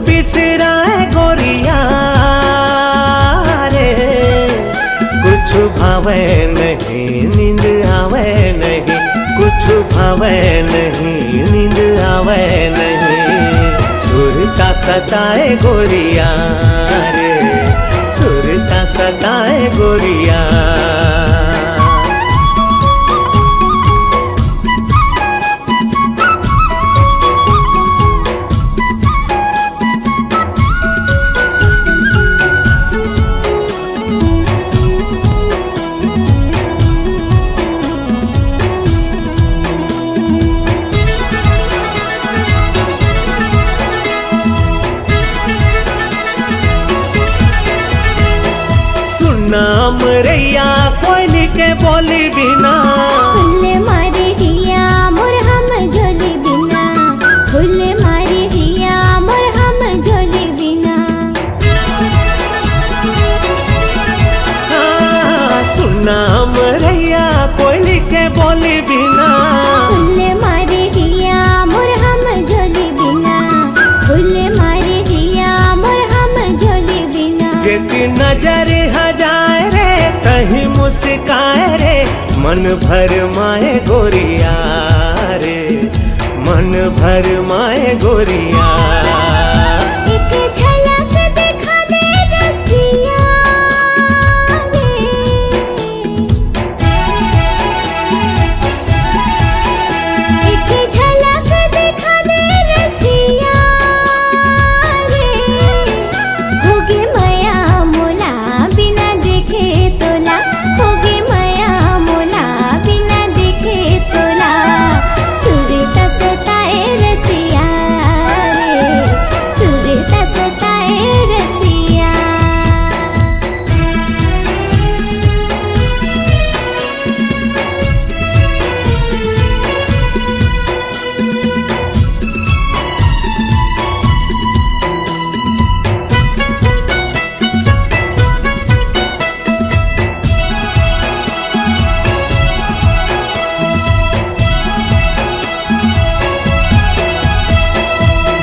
बिसराए गोरिया रे, कुछ भावे नहीं नींद आवे नहीं, कुछ भावे नहीं नींद आवे नहीं। सुरता सताए गोरिया रे, सुरता सताए गोरिया। नाम रैया कोयली के बोली बिना, फुल मारे जिया मोर हम झोली बिना, फुल मारे जिया मोर हम झोली बिना। सुनाम रैया कोयली के बोली बिना, फुल मारे जिया मोर हम झोली बिना, फुल मारे जिया मोर हम झोली बिना। जेती नजर हजाए रे कहीं मुस्काए रे, मन भर माए गोरिया रे, मन भर माए गोरिया। एक झलक दिखा दे रसिया रे, एक झलक दिखा दे रसिया रे। होगे मया मोला बिना देखे तोला, होगे मया मोला बिना देखे तोला। सुरता सताए रसिया रे, सुरता सताए रसिया।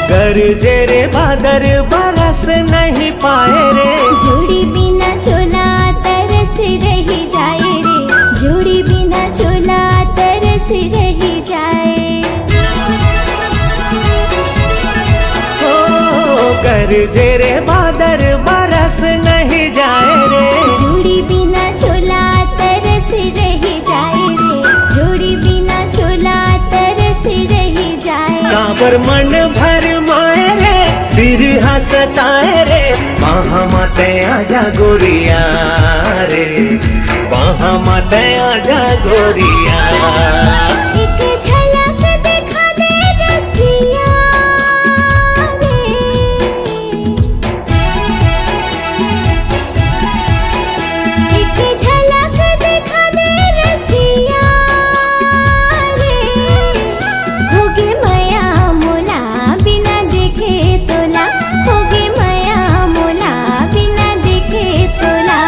गरजे रे बादर बरस नहीं पाए रे, जोड़ी बिना चोला तरस रही जाए रे, जोड़ी बिना चोला तरस रही जाए। ओ गरजे रे बादर बरस नहीं जाए रे, जोड़ी बिना चोला तरस रही जाए रे, जोड़ी बिना चोला तरस रही जाए। काबर मन भर माए रे, फिर हंसताए रे, वहाँ माते आजा गोरिया रे, वहाँ माते आजा गोरिया। एक झलक दिखा दे रसिया रे, एक झलक दिखा दे रसिया रे। होगे मया मोला बिना देखे तोला, होगे मया मोला बिना देखे तोला।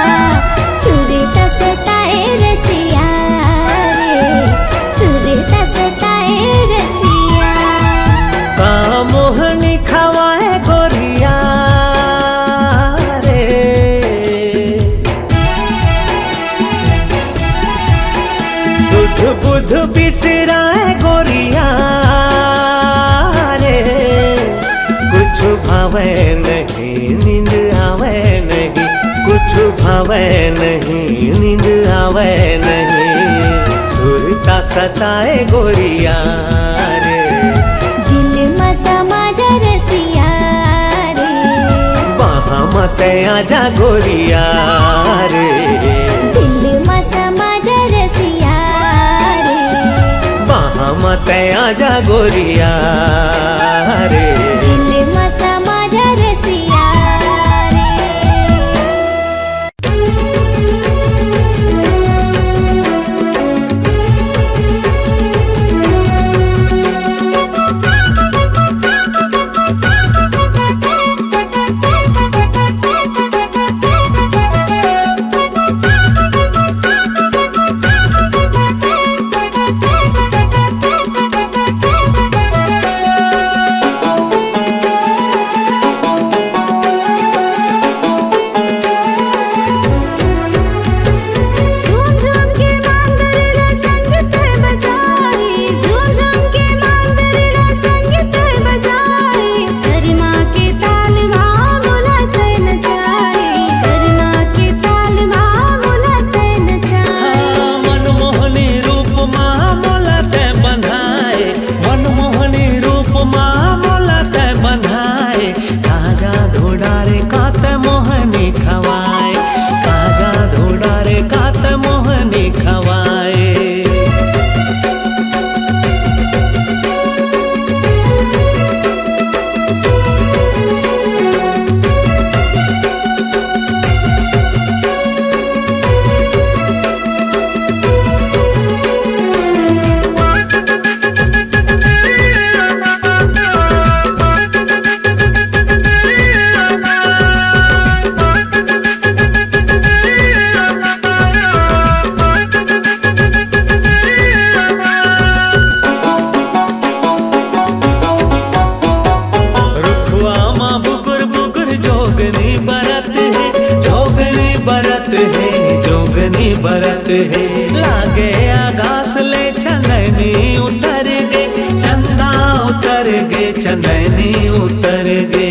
सुरता सताए रसिया रे, सुरता सताए रसिया। का मोहनी खवाए गोरिया रे, सुध बुध बिसराए गोरिया रे, कुछ भावे नहीं नींद आवे नहीं, कुछ भावे नहीं नींद आवे नहीं। सुरता सताए गोरिया रे, दिल में समा जा रसिया रे, वहाँ मत आजा गोरिया रे, दिल में समा जा रसिया रे, वहाँ मत आजा गोरिया रे। दिल में समा जा रसिया रे। है। लागे आगास ले चंदनी उतर गे, चंदा उतर गे, चंदनी उतर गे।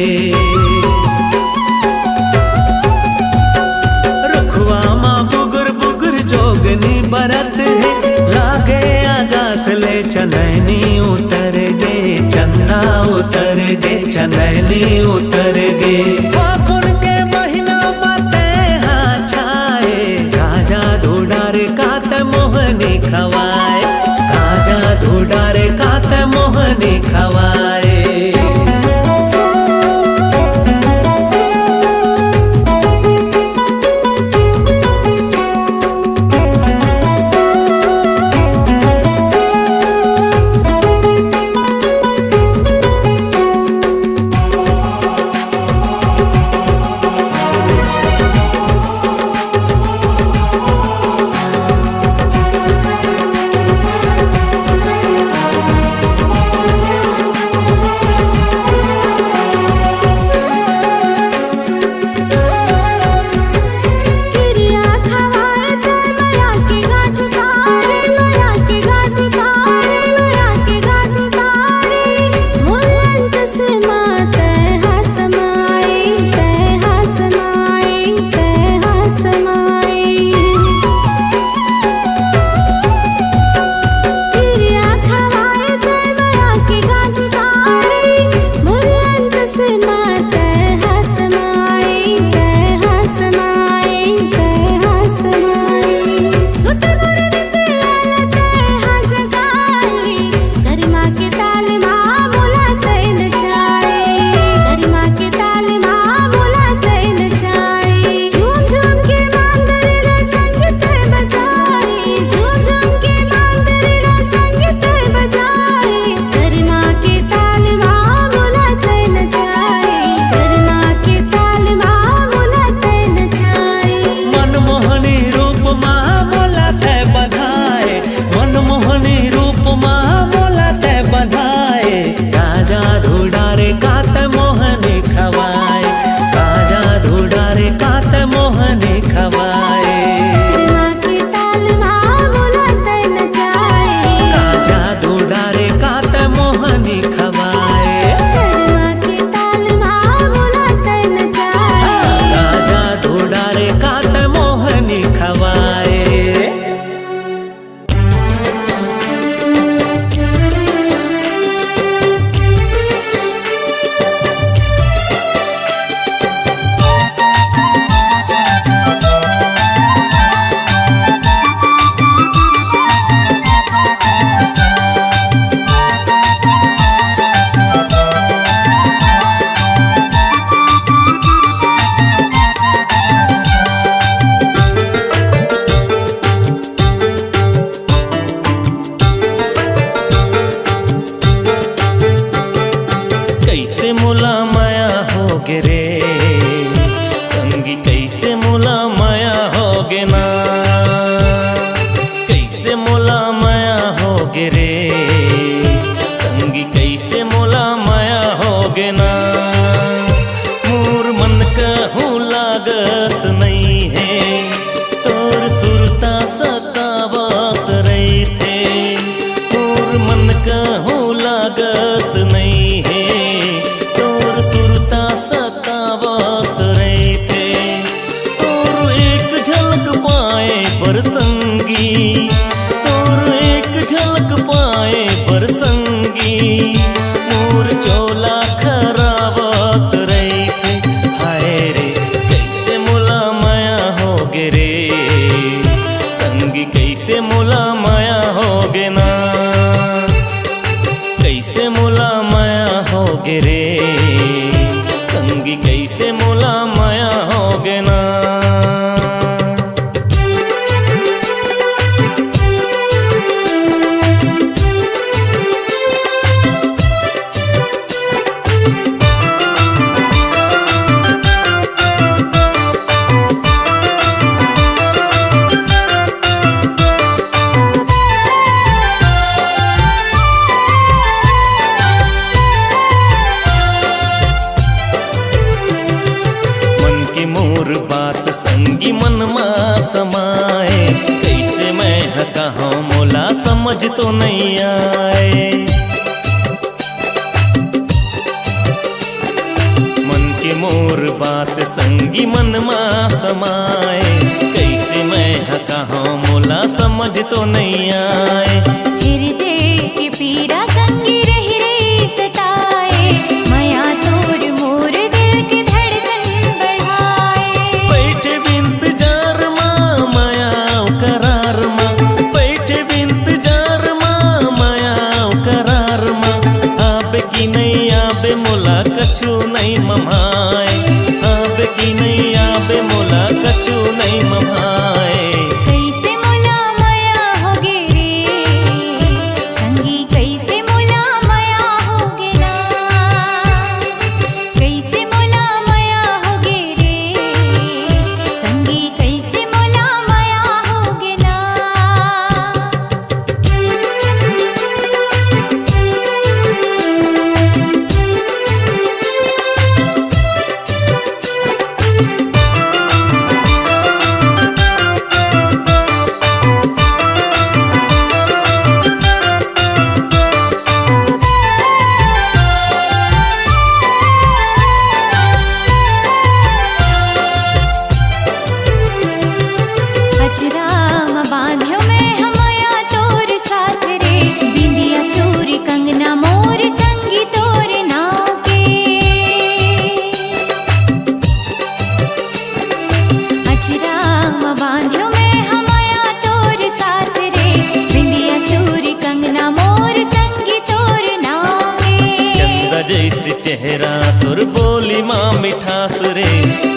रुखवा माँ बुगर बुगर जोगनी बरत है। लागे आगास ले चंदनी उतर गे, चंदा उतर गे, चंदनी उतर गे। फागुन के महीना बाते हाँ छाए, गाजा धूडार कात मोहनी खवाए, गाजा धूडार कात मोहनी खवाए। के मोर बात संगी मन मा समाए, कैसे मैं कहाँ मोला समझ तो नहीं आए। हृदय के पीरा संगी रही रही सताए, माया तोर मोर दिल के धड़कन बढ़ाए। बैठे बिंतजार माँ माया करार माँ, बैठे बिंतजार माँ माया करार माँ। आबे की नहीं आबे मोला कछु नहीं ममाए, आबे की नहीं आबे मोला कछु नहीं ममाए। कैसे मोला माया होगे रे संगी, कैसे मोला माया होगे ना, कैसे मोला माया होगे रे संगी, कैसे मोला माया होगे ना। अचराम बांध्यो मैं हमया तोर साथ रे, बिंदिया चूरी कंगना मोर संगी तोर नाव के। अचराम बांध्यो मैं हमया तोर साथ रे, बिंदिया चूरी कंगना मोर संगी तोर नाव के। चंदा जैसे चेहरा तोर बोली माँ मिठास रे,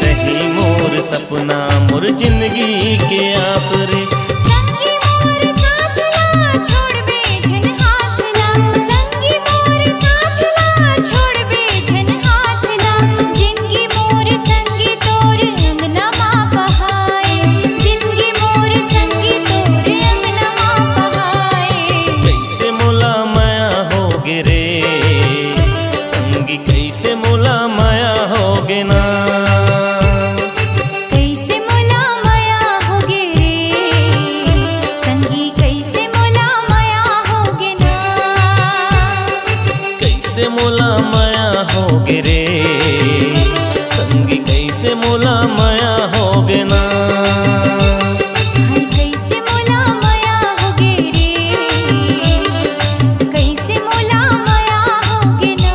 रही मोर सपना मोर जिंदगी के आस रे। संगी मोर साथ ला छोड़ बेझन हाथ ला, संगी मोर साथ ला छोड़ बेझन हाथ ला। जिंदगी मोर संगी तोर अंगना माँ बहाए, जिंदगी मोर संगी तोर अंगना माँ बहाए। कैसे मोला माया होगे रे संगी, कैसे मोला माया होगे ना। कैसे मोला माया होगे रे संगी, कैसे मोला माया होगे ना। कैसे मोला माया होगे रे संगी, कैसे मोला माया होगे ना। हाय कैसे मोला माया होगे रे, कैसे मोला माया होगे ना।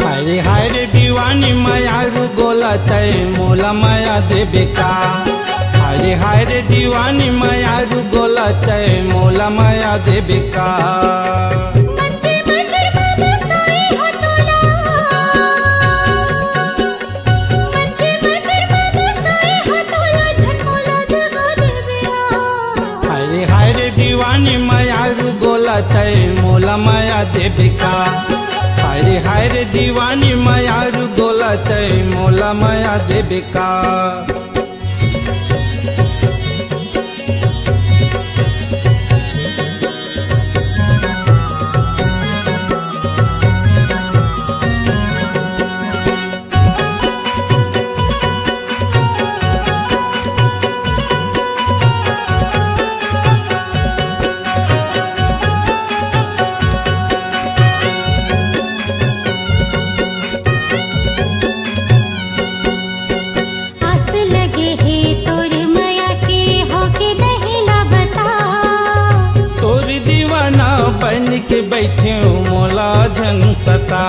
हाय हाय रे दीवानी माया रू गोला तय मोला माया देबे का। हाय हाय रे दीवानी माया रू गोला तय मोला माया देबे का। मंदिर मंदिर बाबा साईं हो तोला, मंदिर मंदिर बाबा साईं हो तोला, झन मोला दगा देबिया। हाय हाय रे दीवानी माया रू गोला तय मोला माया देबे का। हाय हाय रे दीवानी माया रू गोला तय मोला माया देबे का। आस लगे है तोर माया के होके नहीं ला बता। तोर दीवाना बन के बैठे मोला झन सता।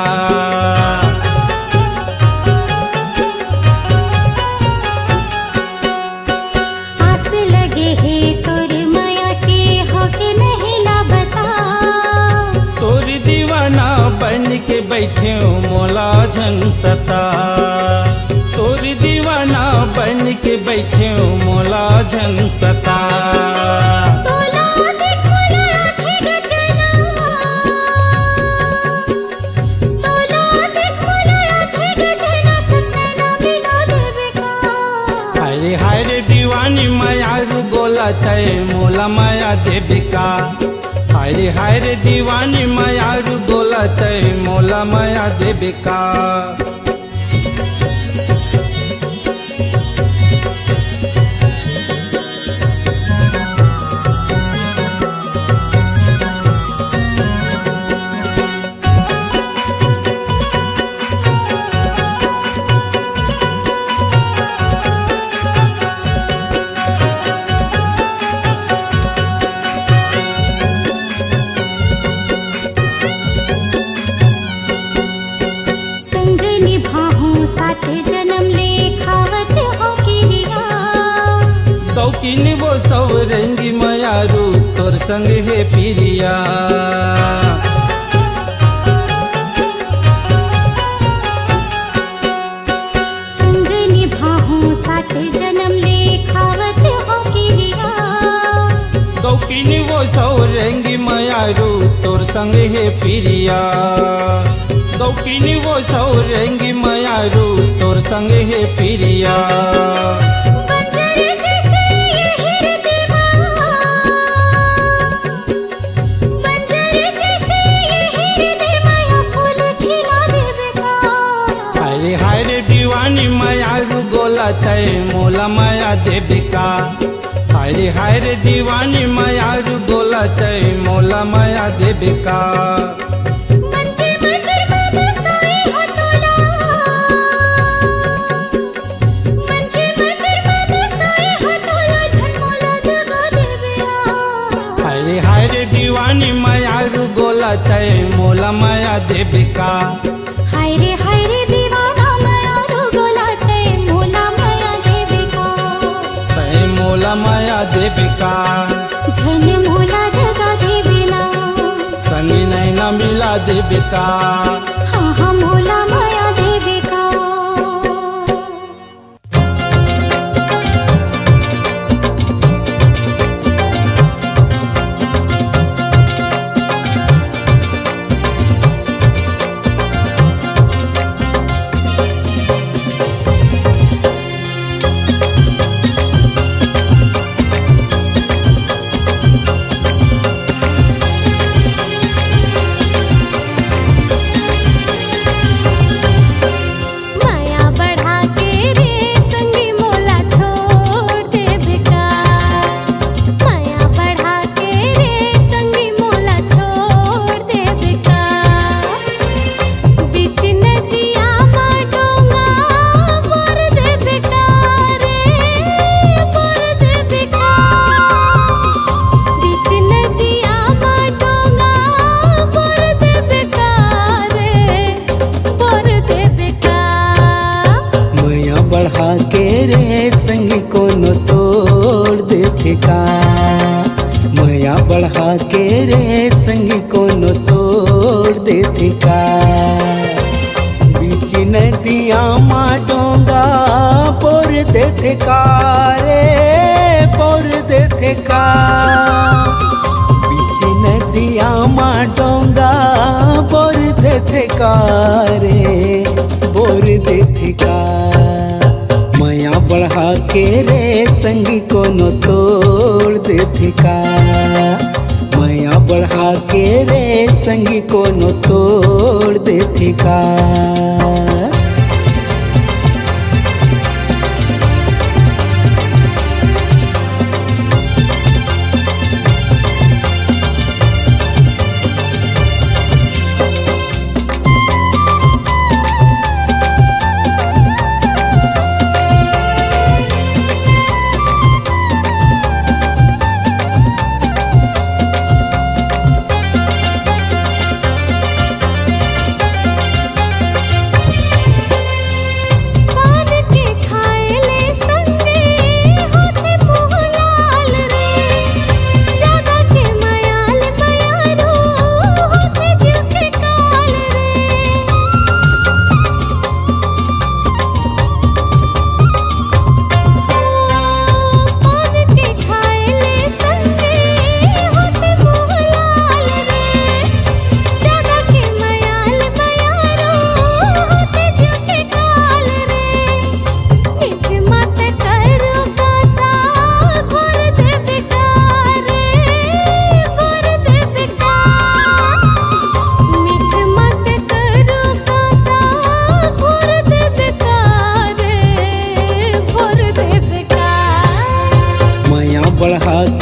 आस लगे है तोर माया के होके नहीं ला बता। तोर दीवाना बन के बैठे मोला झन सता। तोर दीवाना बन के बैठे मोला झन सता। तोला देख मोला आँखें गचना, तोला देख मोला आँखें गचना, सपना ना मिला देबे का। हाय हाय रे दीवानी माया रू गोला बोलत मोला माया देविका। हाय रे दीवानी मायारू बोलत मोला माया देविका। संग निभाहूं साथ जन्म ले खावत हो किरिया। दौकिन वो सौरंगी मायारू तोर संग है पिरिया। संग निभाहूं साथ जन्म ले खावत हो किरिया। दौकिन वो सौरंगी मायारू तोर संग है पिरिया। दौकिन वो सौरंगी मायारू तोर संग है पिरिया। बंजर जैसे ये हृदयवा, बंजर जैसे ये हृदयवा फूल खिला देवे का। हाय रे दीवानी मायारू बोलत मोला माया देविका। हाय रे दीवानी मायारू बोलत मोला माया देविका। मन के मंदिर में बसाए हो तोला, मन के मंदिर में बसाए हो तोला झनमोला दगा देवे आ। हाय रे दीवानी मायारू बोलत मोला माया देविका। हाय रे दीवाना मायारू बोलत मोला माया देविका। मोला माया देविका। झन मोला दगा देविना, संगी नैना मिला देविका। हाँ मोला माया देविका। माया बढ़ा के रे संगी मोला छोड़ देविका। माया बढ़ा के रे संगी मोला छोड़ देविका। बीच नदिया मा डोंगा बोर देविका रे बोर देविका। बीच नदिया मा डोंगा बोर देविका रे बोर देविका। मैया बढ़ा के रे संगी कोनो तोड़ देविका। मैया बढ़ा के रे संगी कोनो तोड़ देविका। बीच नदिया मा डोंगा पोर देविका रे पोर देविका। बीच नदिया मा डोंगा पोर देविका रे बोर देविका। मैया बढ़ा के रे संगी कोनो तोड़ देविका। मैया बढ़ा के रे संगी कोनो तोड़ देविका।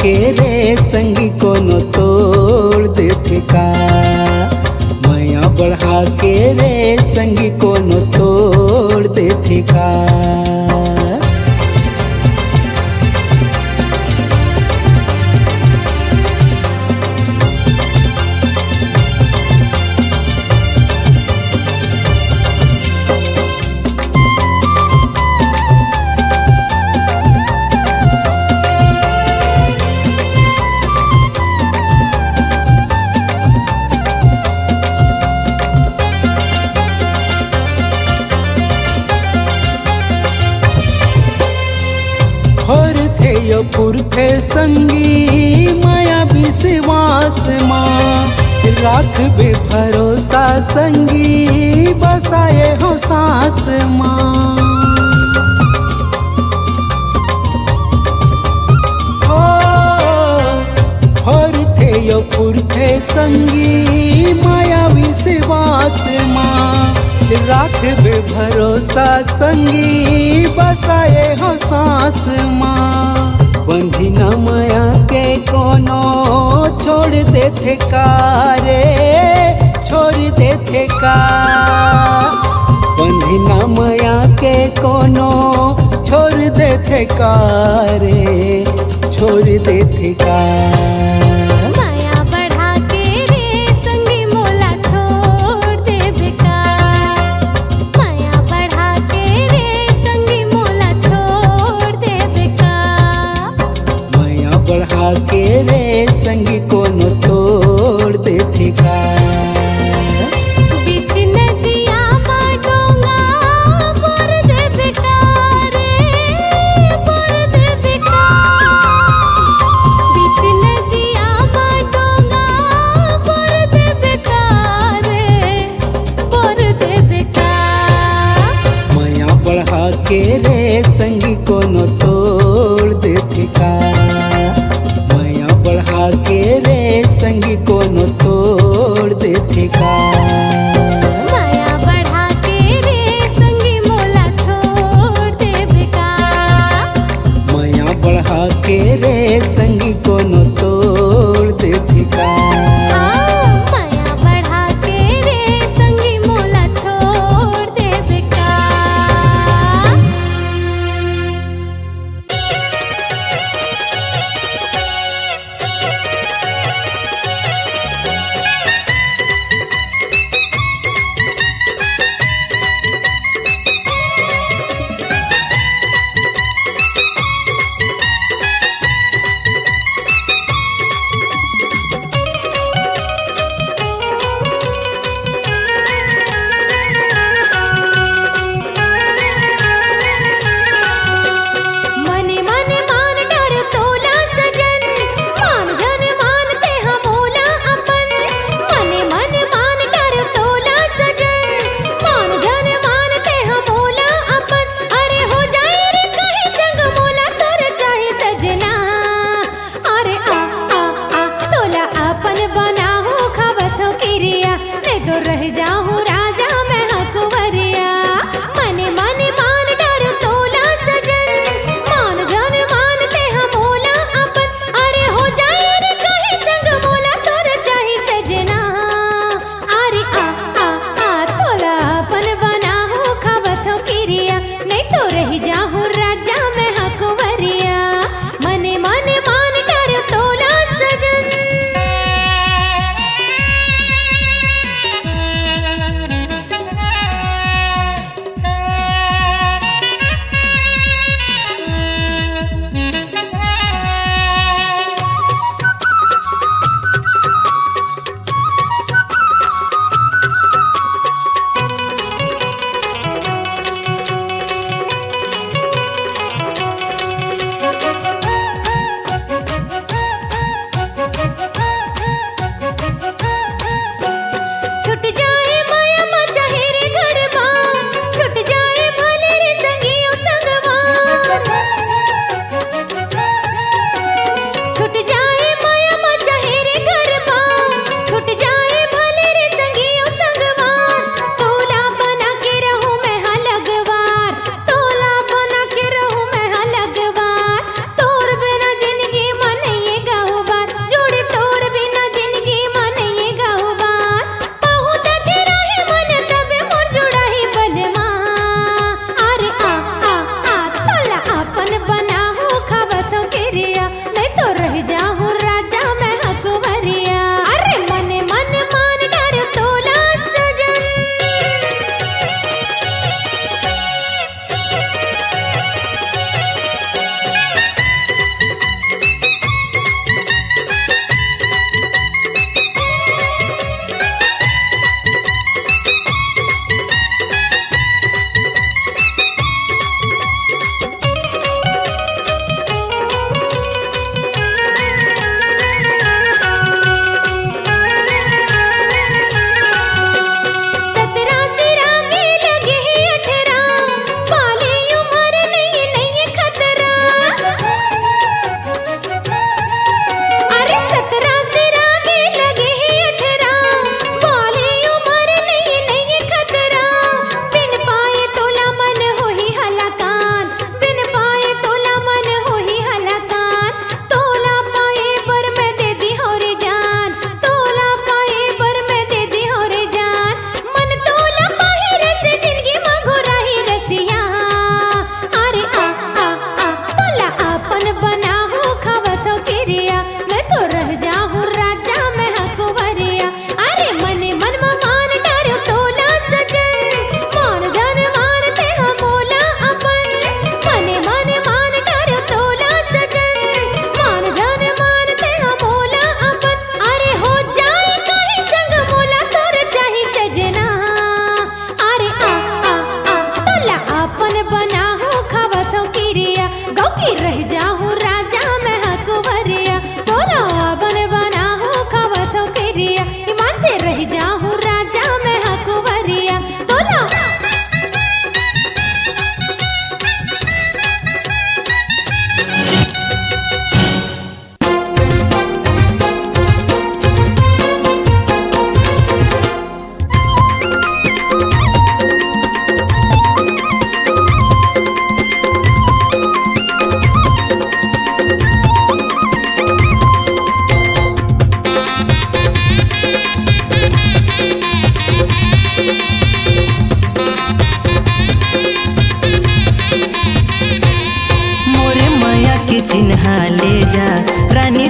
के रे संगी कोनो तोड़ देथे का। माया बढ़ा के रे संगी कोनो तोड़ देथे का। और थे यो पुरथे संगी माया विश्वास माँ। राख बे भरोसा संगी बसाए हो सास माँ। और थे यो पुरथे संगी माया विश्वास माँ। राख बे भरोसा संगी बसाए हो सास माँ। बंधी न माया के कोनो छोड़ देथे का रे, छोड़ देथे का। बंधी न माया के कोनो छोड़ देथे का रे, छोड़ देथे का। माया बढ़ा के रे संगी मोला छोड़ देबे का। माया बढ़ा के रे संगी मोला छोड़ देबे का। माया बढ़ा के रे संगी कोनो तोड़ देथे का। बीच नदिया मा डोंगा बोर देबे का रे, बोर देबे का। बीच नदिया मा डोंगा बोर देबे का रे, बोर देबे का। माया बढ़ा के रे संगी कोनो तोड़ देथे का। माया बढ़ा के रे संगी कोनो तोड़ देथे का। माया बढ़ा के रे संगी मोला छोड़ देबे का। माया बढ़ा के रे संगी कोनो तोड़ देथे का। माया बढ़ा के रे संगी मोला छोड़ देबे का। मने मने मान डर तोला सजन, मान जन मानते हम मोला अपन। मने मने मान डर तोला सजन, मान जन मानते हम मोला अपन। अरे हो जाए रे कहीं संग मोला तोर चाहे सजना। अरे आ तोला अपन बनाहू खावत हो किरिया, नहीं तो रह जाहू राजा मैं हकुवरिया। मने मने मान डर तोला सजन, मान जन मानते हम मोला अपन। अरे हो जाए रे कहीं संग मोला तोर चाहे सजना। अरे आ तोला अपन बनाहू खावत हो किरिया, नहीं तो रह जाहू राजा मैं हकुवरिया। मने मने मान डर तोला सजन।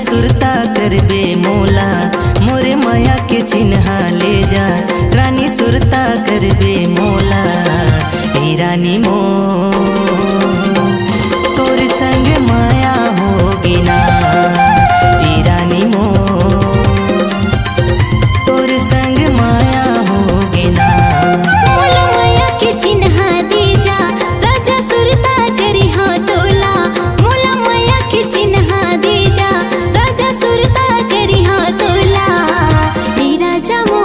सुरता करबे मोला मोरे माया के चिन्हा ले जा रानी सुरता करबे मोला ए रानी मो तोर संग माया होगी ना ए रानी मो तोर संग माया होगी ना मोला माया के चिन्हा दे जा राजा सुरता करी हाँ तोला मोला माया के चिन्हा दे जा राजा सुरता करी हाँ तोला ए राजा मो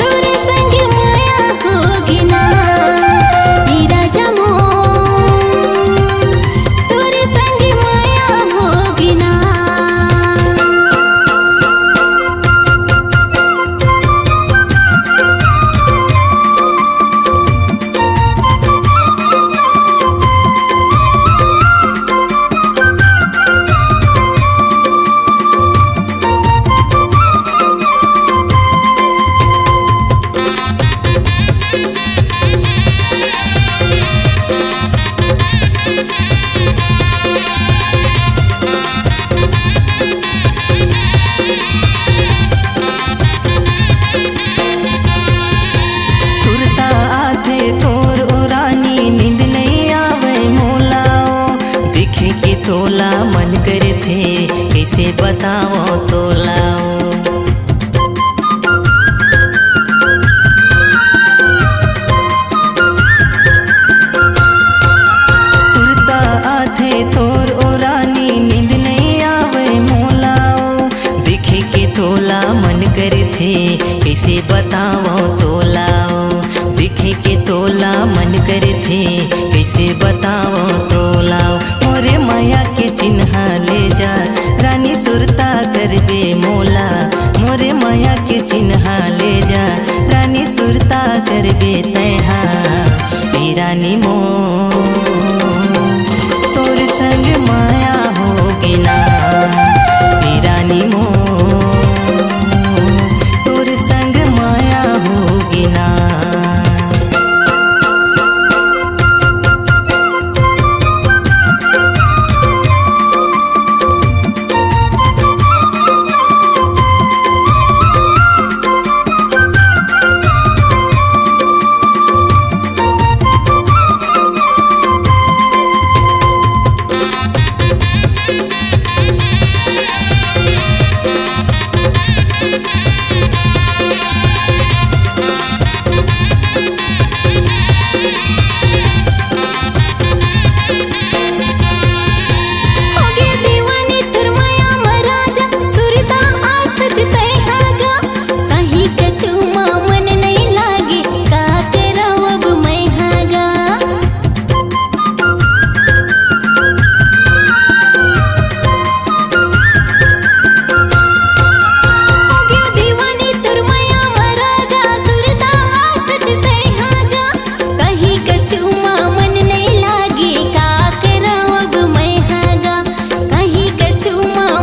तोरे संग माया होगी ना ए राजा मो तोरे संग माया होगी ना। सुरता आथे तोर ओ रानी नींद नहीं आवे मोलाओ देखे के तोला मन करे थे कैसे बताओ तोलाओ सुरता आथे तोर ओ रानी नींद नहीं आवे मोलाओ देखे के तोला मन करे थे कैसे बताओ तोलाओ देखे के तोला मन करे थे कैसे बताओ तोलाओ मोरे माया के चिन्हा ले जा रानी सुरता करबे मोला मोरे माया के चिन्हा ले जा रानी सुरता करबे तैहा ए रानी मो तोर संग माया होगी ना ए रानी मो तोर संग माया होगी ना। होगे दीवानी तुर माया महाराजा सुरता आथ जितै हागा कहीं कछु मन नहीं लागे का कराव अब मैं हागा होगे दीवानी तुर माया महाराजा सुरता आथ जितै हागा कहीं कछु मन नहीं लागे का कराव अब मैं हागा कहीं कछु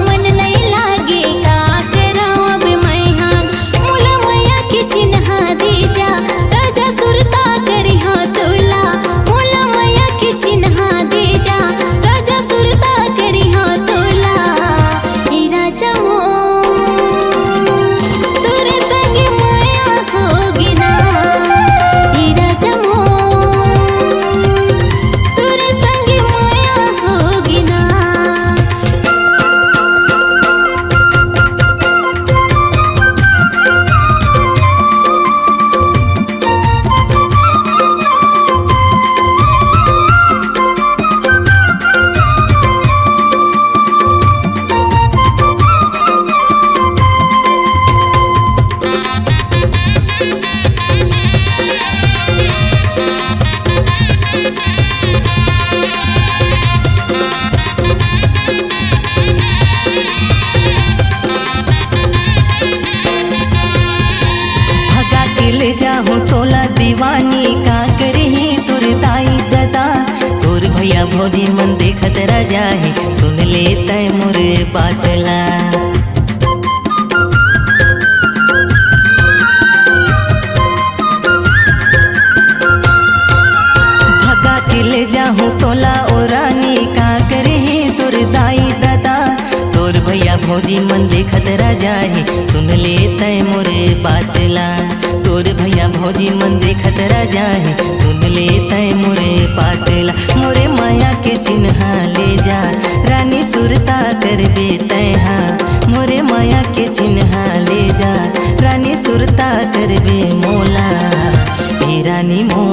मन नहीं लागे का कराव अब मैं हागा मोला माया के चिन्हा दे जा राजा सुरता करी हाँ तोला मोला माया के चिन्हा दे जा राजा सुरता करी हाँ तोला ए राजा मो तोरे संग माया होगी ना ए राजा मो तोरे संग माया होगी ना। भगा के ले जाहूँ तोला दीवानी का करही तोर दाई दादा तोर भैया भौजी मन देखत रह जाहे सुन ले तय मोर बातला भगा के ले जाहूँ तोला ओ रानी का करही तोर दाई दादा भौजी मन देखत रह जाए सुन ले तय मोरे बातला तोर भैया भौजी मन देखत रह जाए सुन ले तय मोरे बातला मोरे माया के चिन्ह ले जा रानी सुरता करबे तैहा मोरे माया के चिन्ह ले जा रानी सुरता करबे मोला हे रानी मो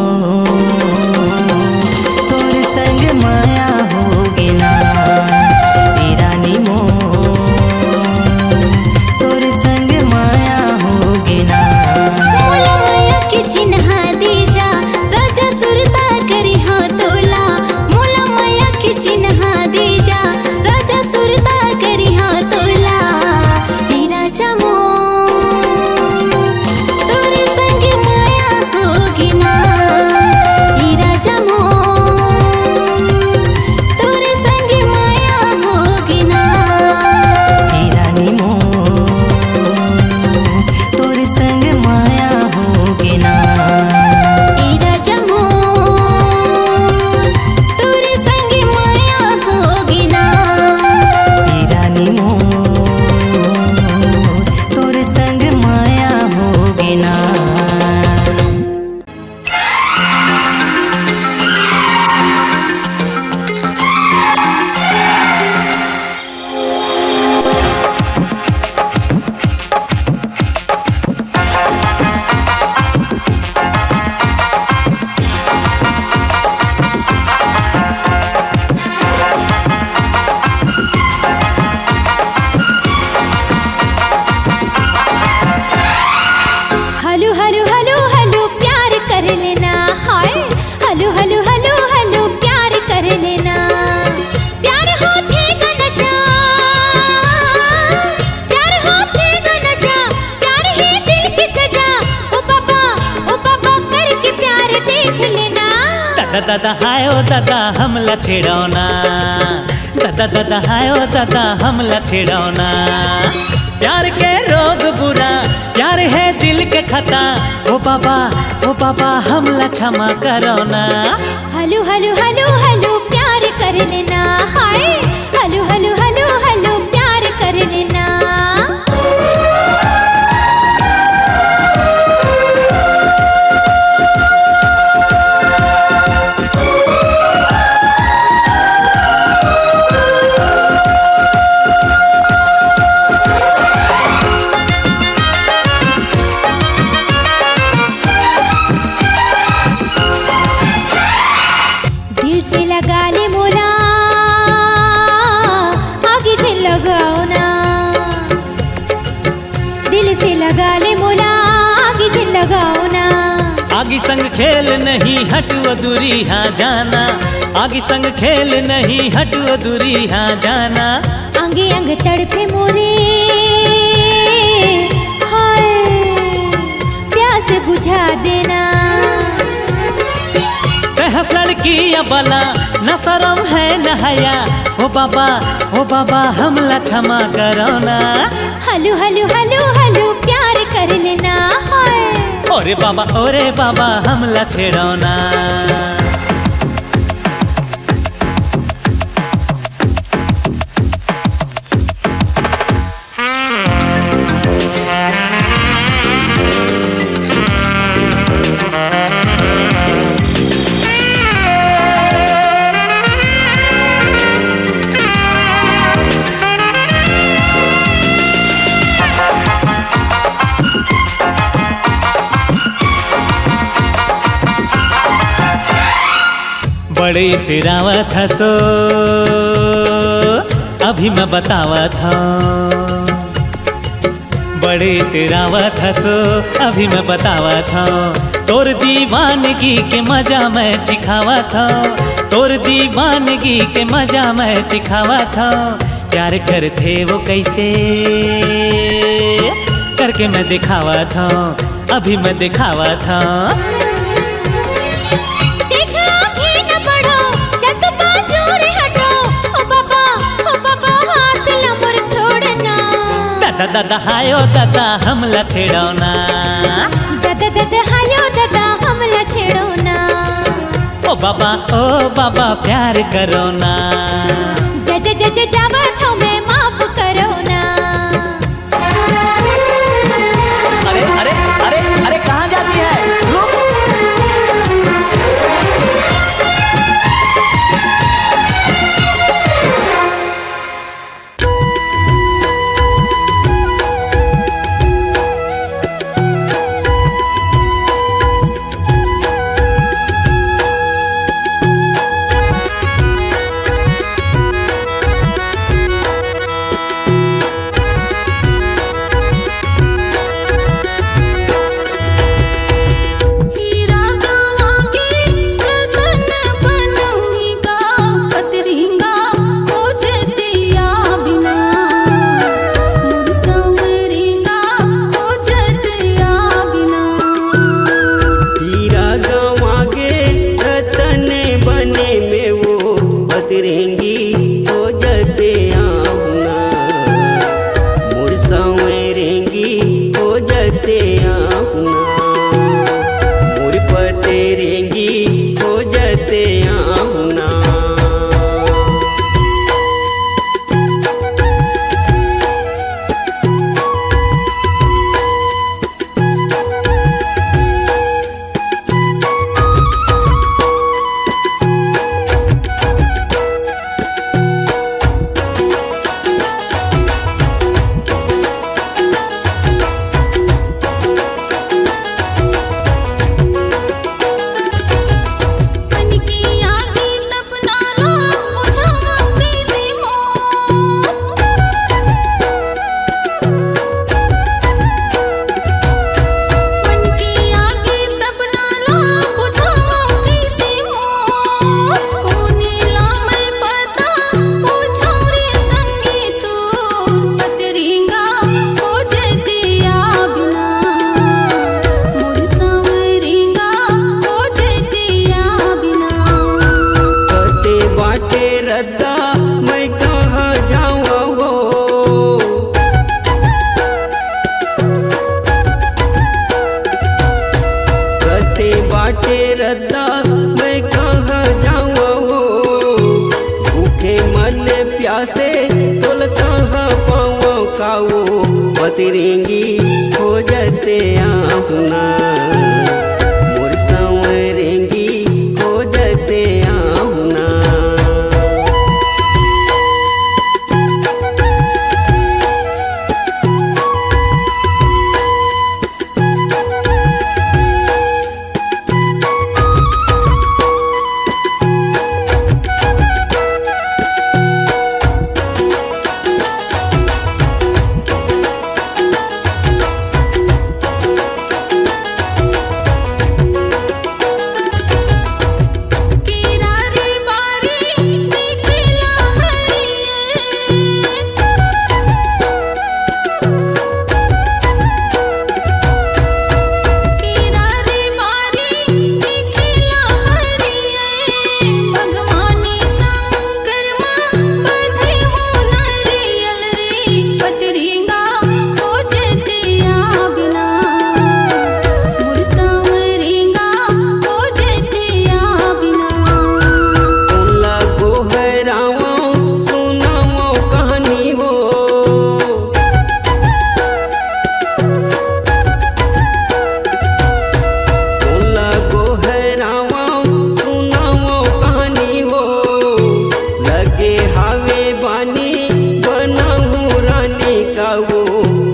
तोर संग माया होगे ना हे रानी मो तोर संग माया होगे ना मोला माया के चिन्ह दे जा राजा सुरता करी हाँ तोला मोला माया के चिन्ह दे जा राजा सुरता करी हाँ तोला हे राजा मो तोरे संग माया होगी ना हे राजा मो तोरे संग माया होगी ना हे रानी मो तोर संग माया होगे ना हे राजा मो तोरे संग माया होगी ना हे रानी मो तोर संग माया होगे ना हलो हलो हलो हलो प्यार कर लेना हाय हलो हलो हलो हलो प्यार कर लेना प्यार होथे का नशा प्यार होथे का नशा प्यार है दिल की सजा ओ बाबा करके प्यार देख लेना दादा दादा हाय ओ दादा हमला छेड़ौना दादा दादा हाय ओ दादा हमला छेड़ौना प्यार के रोग बुरा प्यार है दिल के खता ओ बाबा हमला क्षमा करो ना हलो हलो हलो हलो प्यार कर लेना हाय हलो हलो हलो हलो प्यार कर लेना दिल से लगा ले मोला आगे से लगाओ ना दिल से लगा ले मोला आगे से लगाओ ना आगे संग खेल नहीं हटो दूरी हाँ जाना आगे संग खेल नहीं हटो दूरी हाँ जाना अंगे अंग तड़पे मोरे हाय प्यास बुझा देना हंस लड़की अबला न शरम है न हया ओ बाबा हमला क्षमा करो ना हलो हलो हलो हलो प्यार कर लेना हाय ओरे बाबा हमला छेड़ो ना बड़े तेरावत हसो अभी मैं बतावत हूँ बड़े तेरावत हसो अभी मैं बतावत हूँ तोर दीवानगी के मजा मैं चिखावत हूँ तोर दीवानगी के मजा मैं चिखावत हूँ प्यार करते वो कैसे करके मैं दिखावत हूँ अभी मैं दिखावत हूँ दादा हायो दादा हमला छेड़ो ना दादा हायो दादा हमला छेड़ो ना ओ बाबा प्यार करो ना जज जावा तो मैं माफ करो ना पतिरेंगी हो जते आहुना मोर संवरेंगी हो जते आहुना।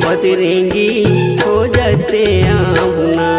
पतिरेंगी हो जते आहुना